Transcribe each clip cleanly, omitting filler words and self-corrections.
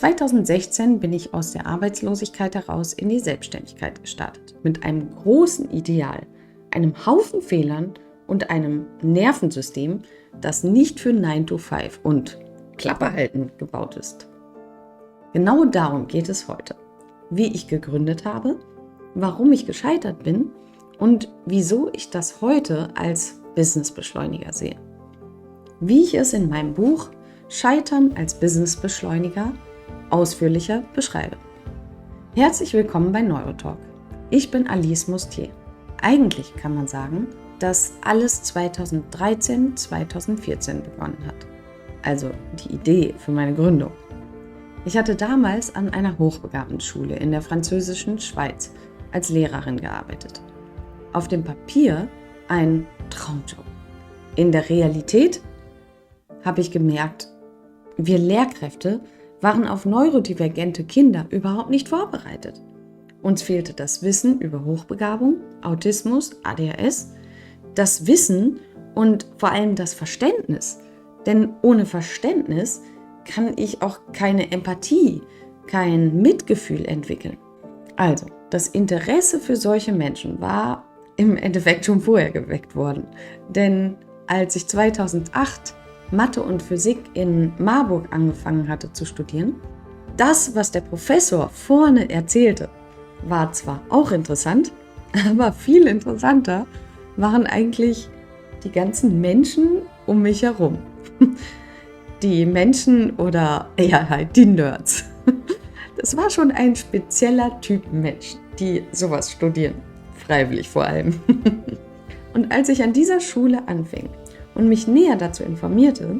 2016 bin ich aus der Arbeitslosigkeit heraus in die Selbstständigkeit gestartet. Mit einem großen Ideal, einem Haufen Fehlern und einem Nervensystem, das nicht für 9 to 5 und Klappe halten gebaut ist. Genau darum geht es heute. Wie ich gegründet habe, warum ich gescheitert bin und wieso ich das heute als Businessbeschleuniger sehe. Wie ich es in meinem Buch Scheitern als Businessbeschleuniger ausführlicher beschreibe. Herzlich willkommen bei Neurotalk. Ich bin Alice Mustier. Eigentlich kann man sagen, dass alles 2013, 2014 begonnen hat. Also die Idee für meine Gründung. Ich hatte damals an einer Hochbegabtenschule in der französischen Schweiz als Lehrerin gearbeitet. Auf dem Papier ein Traumjob. In der Realität habe ich gemerkt, wir Lehrkräfte waren auf neurodivergente Kinder überhaupt nicht vorbereitet. Uns fehlte das Wissen über Hochbegabung, Autismus, ADHS, das Wissen und vor allem das Verständnis. Denn ohne Verständnis kann ich auch keine Empathie, kein Mitgefühl entwickeln. Also, das Interesse für solche Menschen war im Endeffekt schon vorher geweckt worden. Denn als ich 2008 Mathe und Physik in Marburg angefangen hatte zu studieren, das, was der Professor vorne erzählte, war zwar auch interessant, aber viel interessanter waren eigentlich die ganzen Menschen um mich herum. Die Menschen oder eher halt die Nerds. Das war schon ein spezieller Typ Mensch, die sowas studieren. Freiwillig vor allem. Und als ich an dieser Schule anfing und mich näher dazu informierte,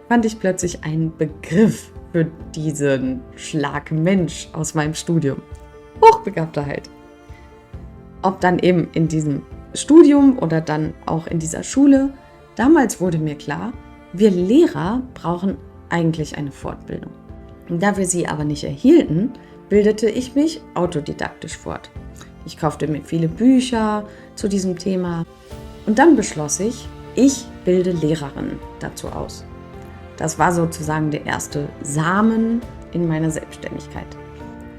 fand ich plötzlich einen Begriff für diesen Schlag Mensch aus meinem Studium. Hochbegabter halt. Ob dann eben in diesem Studium oder dann auch in dieser Schule, damals wurde mir klar, wir Lehrer brauchen eigentlich eine Fortbildung. Da wir sie aber nicht erhielten, bildete ich mich autodidaktisch fort. Ich kaufte mir viele Bücher zu diesem Thema und dann beschloss ich bilde Lehrerinnen dazu aus. Das war sozusagen der erste Samen in meiner Selbstständigkeit.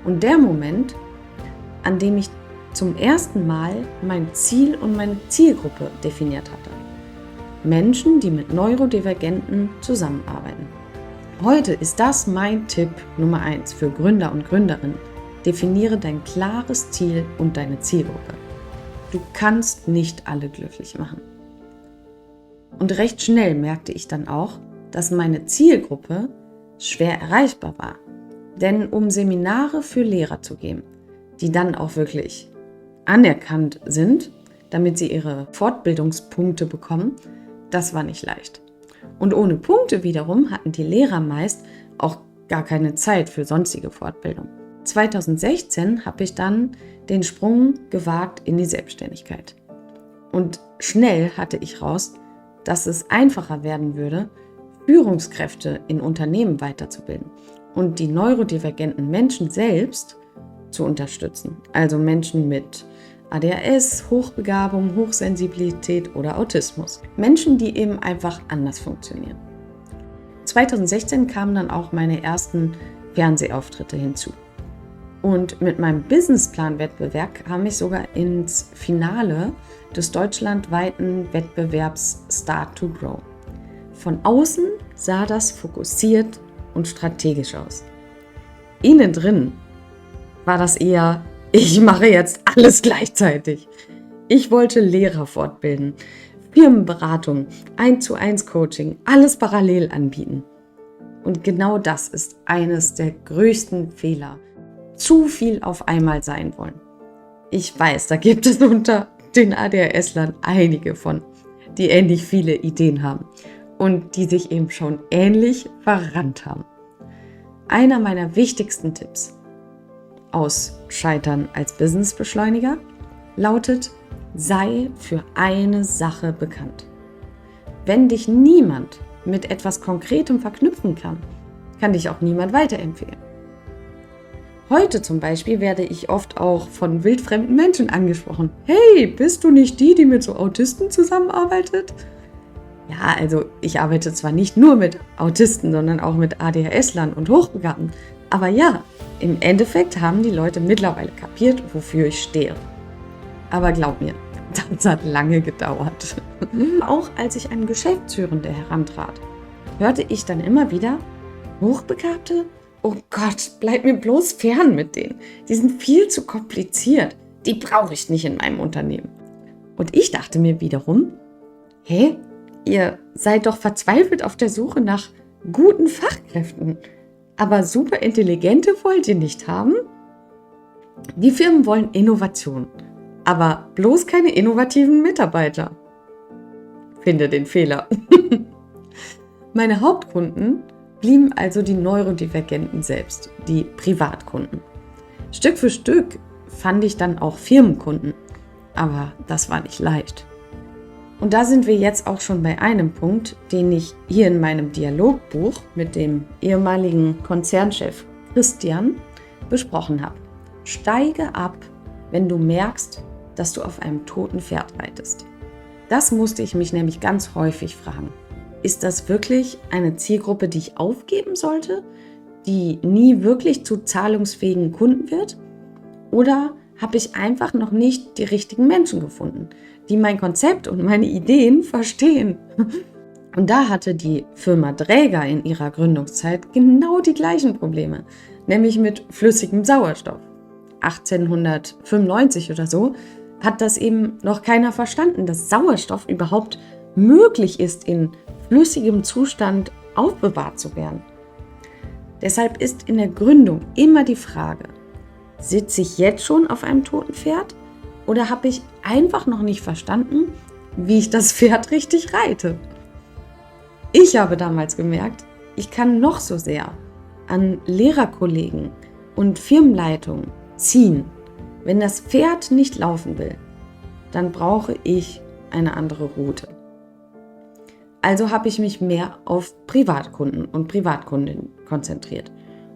Und der Moment, an dem ich zum ersten Mal mein Ziel und meine Zielgruppe definiert hatte. Menschen, die mit Neurodivergenten zusammenarbeiten. Heute ist das mein Tipp Nummer 1 für Gründer und Gründerinnen. Definiere dein klares Ziel und deine Zielgruppe. Du kannst nicht alle glücklich machen. Und recht schnell merkte ich dann auch, dass meine Zielgruppe schwer erreichbar war. Denn um Seminare für Lehrer zu geben, die dann auch wirklich anerkannt sind, damit sie ihre Fortbildungspunkte bekommen, das war nicht leicht. Und ohne Punkte wiederum hatten die Lehrer meist auch gar keine Zeit für sonstige Fortbildung. 2016 habe ich dann den Sprung gewagt in die Selbstständigkeit. Und schnell hatte ich raus, dass es einfacher werden würde, Führungskräfte in Unternehmen weiterzubilden und die neurodivergenten Menschen selbst zu unterstützen. Also Menschen mit ADHS, Hochbegabung, Hochsensibilität oder Autismus. Menschen, die eben einfach anders funktionieren. 2016 kamen dann auch meine ersten Fernsehauftritte hinzu. Und mit meinem Businessplan-Wettbewerb kam ich sogar ins Finale des deutschlandweiten Wettbewerbs Start to Grow. Von außen sah das fokussiert und strategisch aus. Innen drin war das eher, ich mache jetzt alles gleichzeitig. Ich wollte Lehrer fortbilden, Firmenberatung, 1:1 Coaching, alles parallel anbieten. Und genau das ist eines der größten Fehler. Zu viel auf einmal sein wollen. Ich weiß, da gibt es unter den ADHS-Lern einige von, die ähnlich viele Ideen haben und die sich eben schon ähnlich verrannt haben. Einer meiner wichtigsten Tipps aus Scheitern als Businessbeschleuniger lautet, sei für eine Sache bekannt. Wenn dich niemand mit etwas Konkretem verknüpfen kann, kann dich auch niemand weiterempfehlen. Heute zum Beispiel werde ich oft auch von wildfremden Menschen angesprochen. Hey, bist du nicht die, die mit so Autisten zusammenarbeitet? Ja, also ich arbeite zwar nicht nur mit Autisten, sondern auch mit ADHS-Lern und Hochbegabten. Aber ja, im Endeffekt haben die Leute mittlerweile kapiert, wofür ich stehe. Aber glaub mir, das hat lange gedauert. Auch als ich an Geschäftsführende herantrat, hörte ich dann immer wieder: Hochbegabte? Oh Gott, bleib mir bloß fern mit denen. Die sind viel zu kompliziert. Die brauche ich nicht in meinem Unternehmen. Und ich dachte mir wiederum: Hä? Ihr seid doch verzweifelt auf der Suche nach guten Fachkräften. Aber super intelligente wollt ihr nicht haben? Die Firmen wollen Innovation, aber bloß keine innovativen Mitarbeiter. Finde den Fehler. Meine Hauptkunden blieben also die Neurodivergenten selbst, die Privatkunden. Stück für Stück fand ich dann auch Firmenkunden, aber das war nicht leicht. Und da sind wir jetzt auch schon bei einem Punkt, den ich hier in meinem Dialogbuch mit dem ehemaligen Konzernchef Christian besprochen habe. Steige ab, wenn du merkst, dass du auf einem toten Pferd reitest. Das musste ich mich nämlich ganz häufig fragen. Ist das wirklich eine Zielgruppe, die ich aufgeben sollte, die nie wirklich zu zahlungsfähigen Kunden wird? Oder habe ich einfach noch nicht die richtigen Menschen gefunden, die mein Konzept und meine Ideen verstehen? Und da hatte die Firma Dräger in ihrer Gründungszeit genau die gleichen Probleme, nämlich mit flüssigem Sauerstoff. 1895 oder so hat das eben noch keiner verstanden, dass Sauerstoff überhaupt möglich ist, in flüssigem Zustand aufbewahrt zu werden. Deshalb ist in der Gründung immer die Frage: Sitze ich jetzt schon auf einem toten Pferd oder habe ich einfach noch nicht verstanden, wie ich das Pferd richtig reite? Ich habe damals gemerkt, ich kann noch so sehr an Lehrerkollegen und Firmenleitungen ziehen. Wenn das Pferd nicht laufen will, dann brauche ich eine andere Route. Also habe ich mich mehr auf Privatkunden und Privatkundinnen konzentriert.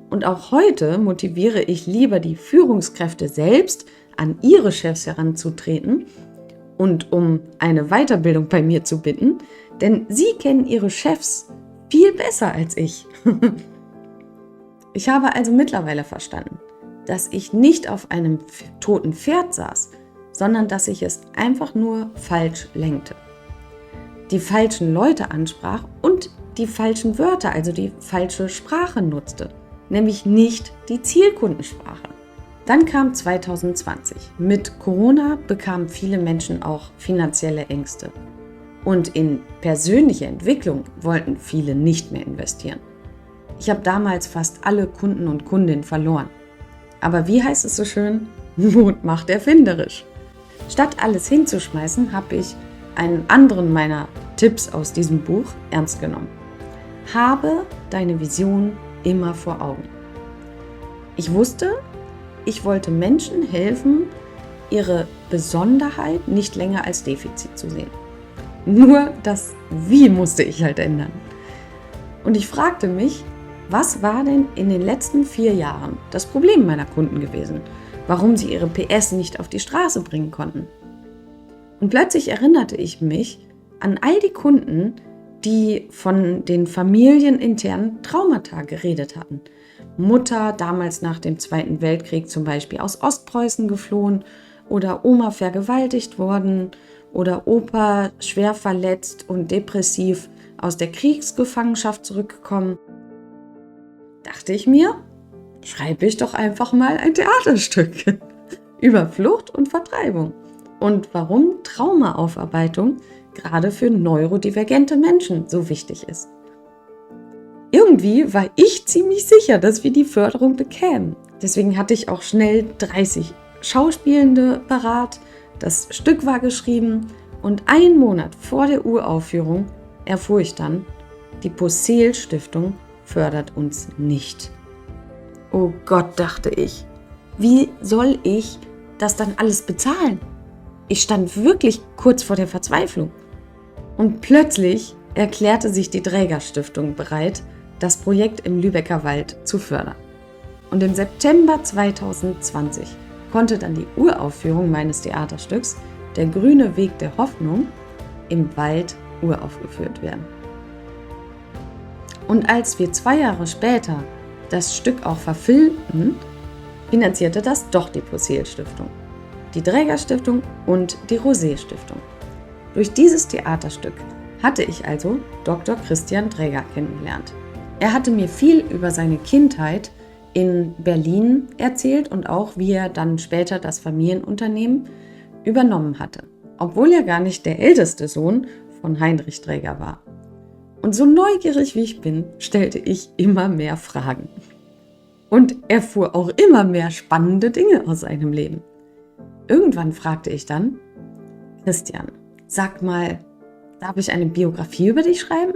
Und auch heute motiviere ich lieber die Führungskräfte selbst, an ihre Chefs heranzutreten und um eine Weiterbildung bei mir zu bitten, denn sie kennen ihre Chefs viel besser als ich. Ich habe also mittlerweile verstanden, dass ich nicht auf einem toten Pferd saß, sondern dass ich es einfach nur falsch lenkte. Die falschen Leute ansprach und die falschen Wörter, also die falsche Sprache nutzte, nämlich nicht die Zielkundensprache. Dann kam 2020. Mit Corona bekamen viele Menschen auch finanzielle Ängste. Und in persönliche Entwicklung wollten viele nicht mehr investieren. Ich habe damals fast alle Kunden und Kundinnen verloren. Aber wie heißt es so schön? Mut macht erfinderisch. Statt alles hinzuschmeißen, habe ich einen anderen meiner Tipps aus diesem Buch ernst genommen. Habe deine Vision immer vor Augen. Ich wusste, ich wollte Menschen helfen, ihre Besonderheit nicht länger als Defizit zu sehen. Nur das Wie musste ich halt ändern. Und ich fragte mich, was war denn in den letzten 4 Jahren das Problem meiner Kunden gewesen? Warum sie ihre PS nicht auf die Straße bringen konnten? Und plötzlich erinnerte ich mich an all die Kunden, die von den familieninternen Traumata geredet hatten. Mutter, damals nach dem Zweiten Weltkrieg zum Beispiel aus Ostpreußen geflohen oder Oma vergewaltigt worden oder Opa schwer verletzt und depressiv aus der Kriegsgefangenschaft zurückgekommen. Dachte ich mir, schreibe ich doch einfach mal ein Theaterstück über Flucht und Vertreibung und warum Traumaaufarbeitung gerade für neurodivergente Menschen so wichtig ist. Irgendwie war ich ziemlich sicher, dass wir die Förderung bekämen. Deswegen hatte ich auch schnell 30 Schauspielende parat, das Stück war geschrieben und 1 Monat vor der Uraufführung erfuhr ich dann, die Possehl-Stiftung fördert uns nicht. Oh Gott, dachte ich, wie soll ich das dann alles bezahlen? Ich stand wirklich kurz vor der Verzweiflung. Und plötzlich erklärte sich die Dräger-Stiftung bereit, das Projekt im Lübecker Wald zu fördern. Und im September 2020 konnte dann die Uraufführung meines Theaterstücks Der grüne Weg der Hoffnung im Wald uraufgeführt werden. Und als wir 2 Jahre später das Stück auch verfilmten, finanzierte das doch die Possehl-Stiftung, die Dräger-Stiftung und die Rosé-Stiftung. Durch dieses Theaterstück hatte ich also Dr. Christian Dräger kennengelernt. Er hatte mir viel über seine Kindheit in Berlin erzählt und auch, wie er dann später das Familienunternehmen übernommen hatte, obwohl er gar nicht der älteste Sohn von Heinrich Dräger war. Und so neugierig wie ich bin, stellte ich immer mehr Fragen. Und erfuhr auch immer mehr spannende Dinge aus seinem Leben. Irgendwann fragte ich dann: Christian, sag mal, darf ich eine Biografie über dich schreiben?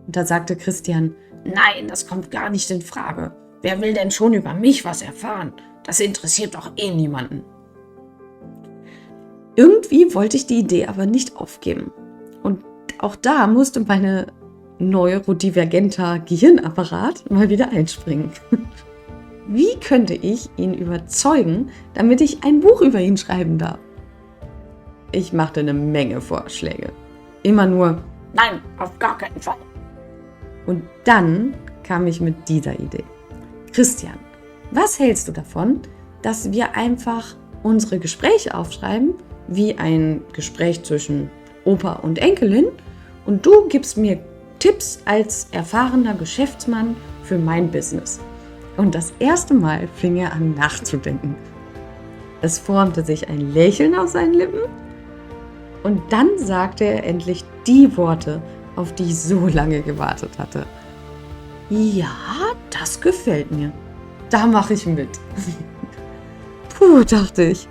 Und da sagte Christian: Nein, das kommt gar nicht in Frage. Wer will denn schon über mich was erfahren? Das interessiert doch eh niemanden. Irgendwie wollte ich die Idee aber nicht aufgeben. Und auch da musste mein neurodivergenter Gehirnapparat mal wieder einspringen. Wie könnte ich ihn überzeugen, damit ich ein Buch über ihn schreiben darf? Ich machte eine Menge Vorschläge. Immer nur: Nein, auf gar keinen Fall. Und dann kam ich mit dieser Idee. Christian, was hältst du davon, dass wir einfach unsere Gespräche aufschreiben, wie ein Gespräch zwischen Opa und Enkelin, und du gibst mir Tipps als erfahrener Geschäftsmann für mein Business? Und das erste Mal fing er an nachzudenken. Es formte sich ein Lächeln auf seinen Lippen und dann sagte er endlich die Worte, auf die ich so lange gewartet hatte. Ja, das gefällt mir. Da mache ich mit. Puh, dachte ich.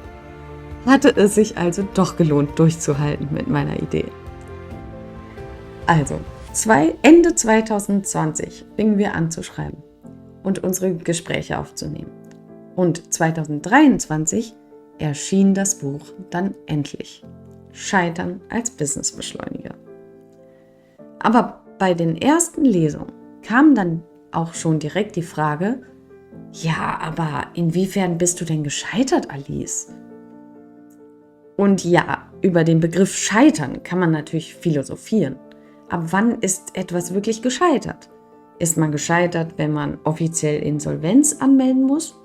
Hatte es sich also doch gelohnt, durchzuhalten mit meiner Idee. Also, Ende 2020 fingen wir an zu schreiben und unsere Gespräche aufzunehmen. Und 2023 erschien das Buch dann endlich. Scheitern als Businessbeschleuniger. Aber bei den ersten Lesungen kam dann auch schon direkt die Frage: Ja, aber inwiefern bist du denn gescheitert, Alice? Und ja, über den Begriff Scheitern kann man natürlich philosophieren. Ab wann ist etwas wirklich gescheitert? Ist man gescheitert, wenn man offiziell Insolvenz anmelden muss?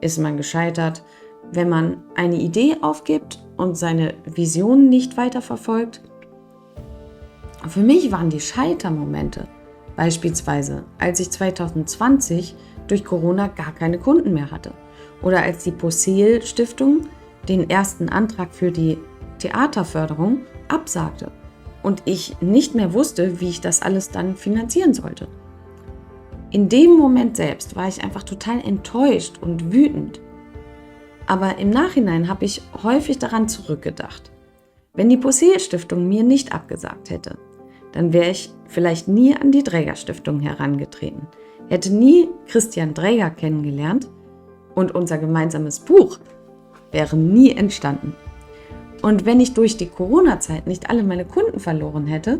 Ist man gescheitert, wenn man eine Idee aufgibt und seine Vision nicht weiterverfolgt? Für mich waren die Scheitermomente beispielsweise, als ich 2020 durch Corona gar keine Kunden mehr hatte oder als die Possehl-Stiftung den ersten Antrag für die Theaterförderung absagte und ich nicht mehr wusste, wie ich das alles dann finanzieren sollte. In dem Moment selbst war ich einfach total enttäuscht und wütend. Aber im Nachhinein habe ich häufig daran zurückgedacht. Wenn die Possehl-Stiftung mir nicht abgesagt hätte, dann wäre ich vielleicht nie an die Dräger-Stiftung herangetreten, hätte nie Christian Dräger kennengelernt und unser gemeinsames Buch wäre nie entstanden. Und wenn ich durch die Corona-Zeit nicht alle meine Kunden verloren hätte,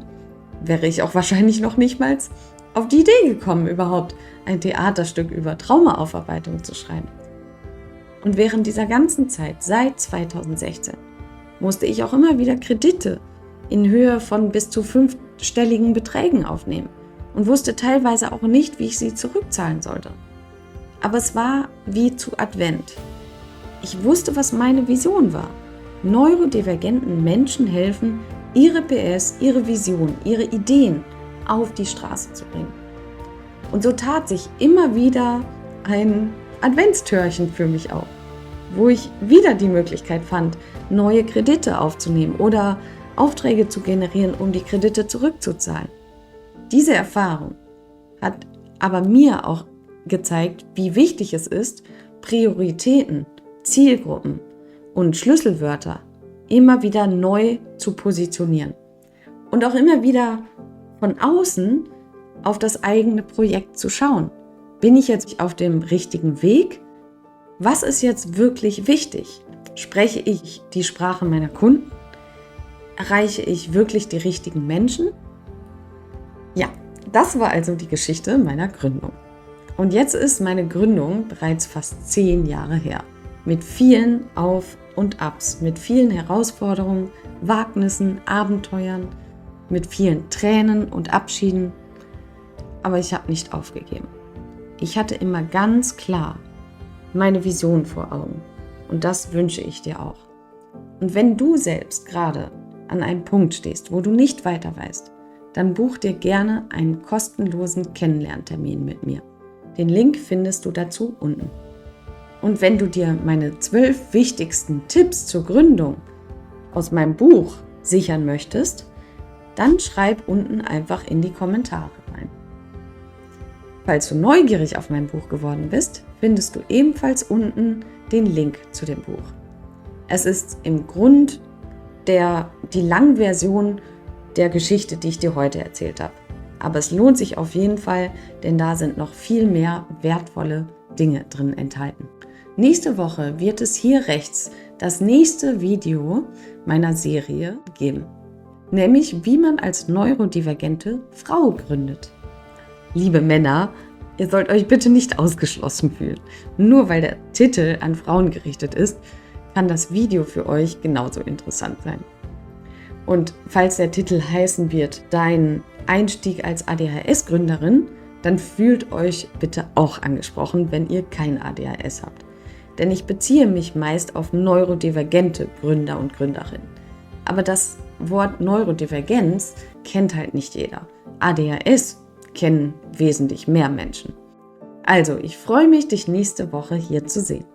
wäre ich auch wahrscheinlich noch nicht mal auf die Idee gekommen, überhaupt ein Theaterstück über Traumaaufarbeitung zu schreiben. Und während dieser ganzen Zeit, seit 2016, musste ich auch immer wieder Kredite in Höhe von bis zu 5-stelligen Beträgen aufnehmen und wusste teilweise auch nicht, wie ich sie zurückzahlen sollte. Aber es war wie zu Advent. Ich wusste, was meine Vision war. Neurodivergenten Menschen helfen, ihre PS, ihre Vision, ihre Ideen auf die Straße zu bringen. Und so tat sich immer wieder ein Adventstürchen für mich auf, wo ich wieder die Möglichkeit fand, neue Kredite aufzunehmen oder Aufträge zu generieren, um die Kredite zurückzuzahlen. Diese Erfahrung hat aber mir auch gezeigt, wie wichtig es ist, Prioritäten, Zielgruppen und Schlüsselwörter immer wieder neu zu positionieren und auch immer wieder von außen auf das eigene Projekt zu schauen. Bin ich jetzt auf dem richtigen Weg? Was ist jetzt wirklich wichtig? Spreche ich die Sprache meiner Kunden? Erreiche ich wirklich die richtigen Menschen? Ja, das war also die Geschichte meiner Gründung. Und jetzt ist meine Gründung bereits fast 10 Jahre her. Mit vielen Auf- und Abs, mit vielen Herausforderungen, Wagnissen, Abenteuern, mit vielen Tränen und Abschieden. Aber ich habe nicht aufgegeben. Ich hatte immer ganz klar meine Vision vor Augen. Und das wünsche ich dir auch. Und wenn du selbst gerade an einem Punkt stehst, wo du nicht weiter weißt, dann buch dir gerne einen kostenlosen Kennenlerntermin mit mir. Den Link findest du dazu unten. Und wenn du dir meine 12 wichtigsten Tipps zur Gründung aus meinem Buch sichern möchtest, dann schreib unten einfach in die Kommentare rein. Falls du neugierig auf mein Buch geworden bist, findest du ebenfalls unten den Link zu dem Buch. Es ist im Grund die Langversion der Geschichte, die ich dir heute erzählt habe. Aber es lohnt sich auf jeden Fall, denn da sind noch viel mehr wertvolle Dinge drin enthalten. Nächste Woche wird es hier rechts das nächste Video meiner Serie geben. Nämlich, wie man als neurodivergente Frau gründet. Liebe Männer, ihr sollt euch bitte nicht ausgeschlossen fühlen. Nur weil der Titel an Frauen gerichtet ist, kann das Video für euch genauso interessant sein. Und falls der Titel heißen wird, dein Einstieg als ADHS-Gründerin, dann fühlt euch bitte auch angesprochen, wenn ihr kein ADHS habt. Denn ich beziehe mich meist auf neurodivergente Gründer und Gründerinnen. Aber das Wort Neurodivergenz kennt halt nicht jeder. ADHS kennen wesentlich mehr Menschen. Also, ich freue mich, dich nächste Woche hier zu sehen.